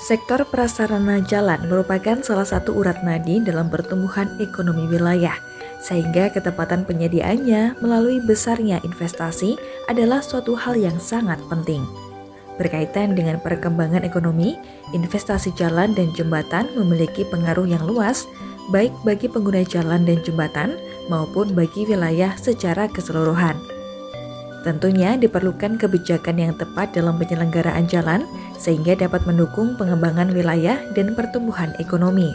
Sektor prasarana jalan merupakan salah satu urat nadi dalam pertumbuhan ekonomi wilayah, sehingga ketepatan penyediaannya melalui besarnya investasi adalah suatu hal yang sangat penting. Berkaitan dengan perkembangan ekonomi, investasi jalan dan jembatan memiliki pengaruh yang luas, baik bagi pengguna jalan dan jembatan maupun bagi wilayah secara keseluruhan. Tentunya diperlukan kebijakan yang tepat dalam penyelenggaraan jalan sehingga dapat mendukung pengembangan wilayah dan pertumbuhan ekonomi.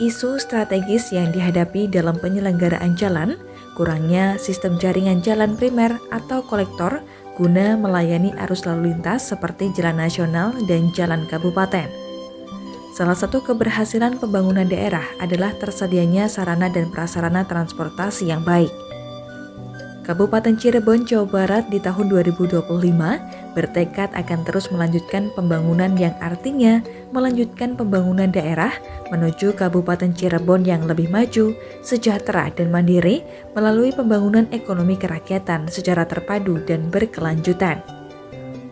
Isu strategis yang dihadapi dalam penyelenggaraan jalan, kurangnya sistem jaringan jalan primer atau kolektor guna melayani arus lalu lintas seperti jalan nasional dan jalan kabupaten. Salah satu keberhasilan pembangunan daerah adalah tersedianya sarana dan prasarana transportasi yang baik. Kabupaten Cirebon, Jawa Barat di tahun 2025 bertekad akan terus melanjutkan pembangunan yang artinya melanjutkan pembangunan daerah menuju Kabupaten Cirebon yang lebih maju, sejahtera dan mandiri melalui pembangunan ekonomi kerakyatan secara terpadu dan berkelanjutan.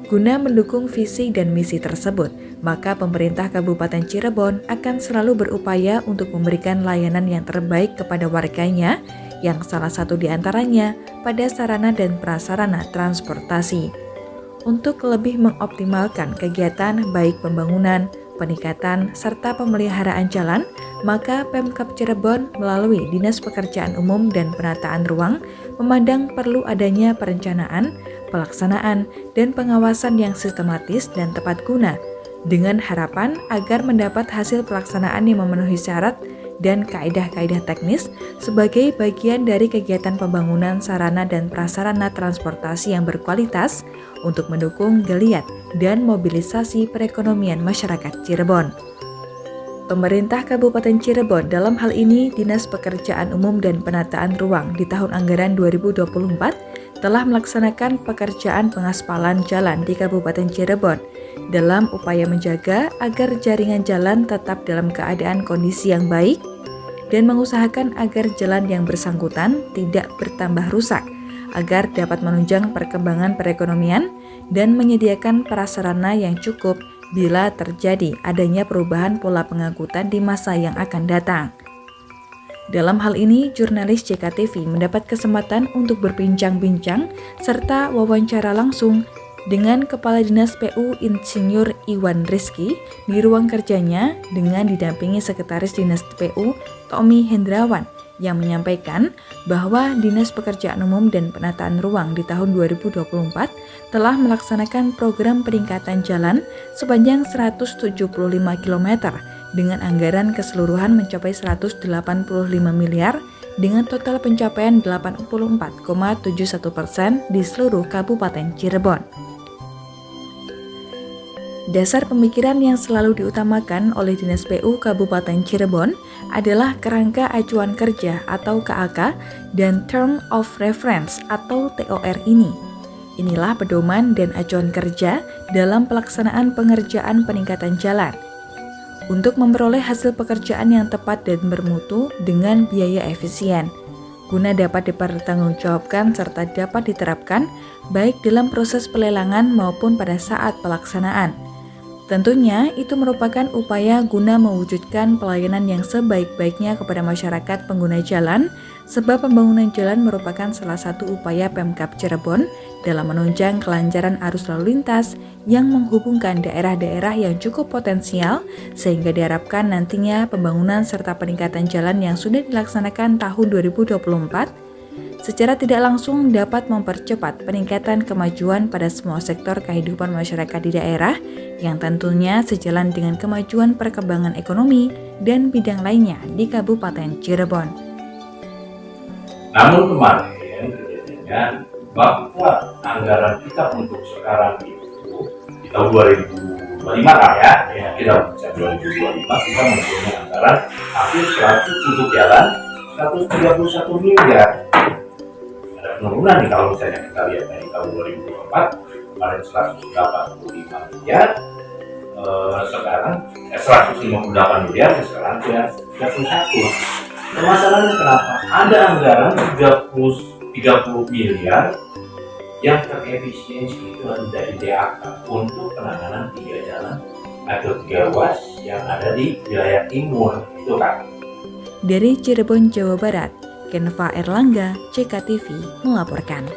Guna mendukung visi dan misi tersebut, maka pemerintah Kabupaten Cirebon akan selalu berupaya untuk memberikan layanan yang terbaik kepada warganya, yang salah satu diantaranya pada sarana dan prasarana transportasi. Untuk lebih mengoptimalkan kegiatan baik pembangunan, peningkatan, serta pemeliharaan jalan, maka Pemkab Cirebon melalui Dinas Pekerjaan Umum dan Penataan Ruang memandang perlu adanya perencanaan, pelaksanaan, dan pengawasan yang sistematis dan tepat guna, dengan harapan agar mendapat hasil pelaksanaan yang memenuhi syarat dan kaidah-kaidah teknis sebagai bagian dari kegiatan pembangunan sarana dan prasarana transportasi yang berkualitas untuk mendukung geliat dan mobilisasi perekonomian masyarakat Cirebon. Pemerintah Kabupaten Cirebon, dalam hal ini Dinas Pekerjaan Umum dan Penataan Ruang di tahun anggaran 2024 telah melaksanakan pekerjaan pengaspalan jalan di Kabupaten Cirebon dalam upaya menjaga agar jaringan jalan tetap dalam keadaan kondisi yang baik dan mengusahakan agar jalan yang bersangkutan tidak bertambah rusak agar dapat menunjang perkembangan perekonomian dan menyediakan prasarana yang cukup bila terjadi adanya perubahan pola pengangkutan di masa yang akan datang. Dalam hal ini, jurnalis JKTV mendapat kesempatan untuk berbincang-bincang serta wawancara langsung dengan Kepala Dinas PU Insinyur Iwan Rizky di ruang kerjanya dengan didampingi Sekretaris Dinas PU Tommy Hendrawan yang menyampaikan bahwa Dinas Pekerjaan Umum dan Penataan Ruang di tahun 2024 telah melaksanakan program peningkatan jalan sepanjang 175 km dengan anggaran keseluruhan mencapai 185 miliar dengan total pencapaian 84,71% di seluruh Kabupaten Cirebon. Dasar pemikiran yang selalu diutamakan oleh Dinas PU Kabupaten Cirebon adalah kerangka acuan kerja atau KAK dan Term of Reference atau TOR ini. Inilah pedoman dan acuan kerja dalam pelaksanaan pengerjaan peningkatan jalan untuk memperoleh hasil pekerjaan yang tepat dan bermutu dengan biaya efisien, guna dapat dipertanggungjawabkan serta dapat diterapkan baik dalam proses pelelangan maupun pada saat pelaksanaan. Tentunya itu merupakan upaya guna mewujudkan pelayanan yang sebaik-baiknya kepada masyarakat pengguna jalan, sebab pembangunan jalan merupakan salah satu upaya Pemkab Cirebon dalam menunjang kelancaran arus lalu lintas yang menghubungkan daerah-daerah yang cukup potensial, sehingga diharapkan nantinya pembangunan serta peningkatan jalan yang sudah dilaksanakan tahun 2024 secara tidak langsung dapat mempercepat peningkatan kemajuan pada semua sektor kehidupan masyarakat di daerah yang tentunya sejalan dengan kemajuan perkembangan ekonomi dan bidang lainnya di Kabupaten Cirebon. Namun kemarin kejadiannya bahwa anggaran kita untuk sekarang itu di tahun 2025 lah ya, kita bisa 2025 kita mempunyai anggaran hampir 100 untuk jalan 131 miliar. Penurunan nih kalau misalnya kita lihat dari tahun 2024 kemarin 185 miliar, sekarang 158 miliar, sekarang sudah 31. Permasalahannya kenapa? Ada anggaran 30 miliar yang terefisiensi itu dari DAK untuk penanganan 3 jalan atau 3 ruas yang ada di wilayah timur itu kan. Dari Cirebon, Jawa Barat, Kenva Erlangga, CKTV melaporkan.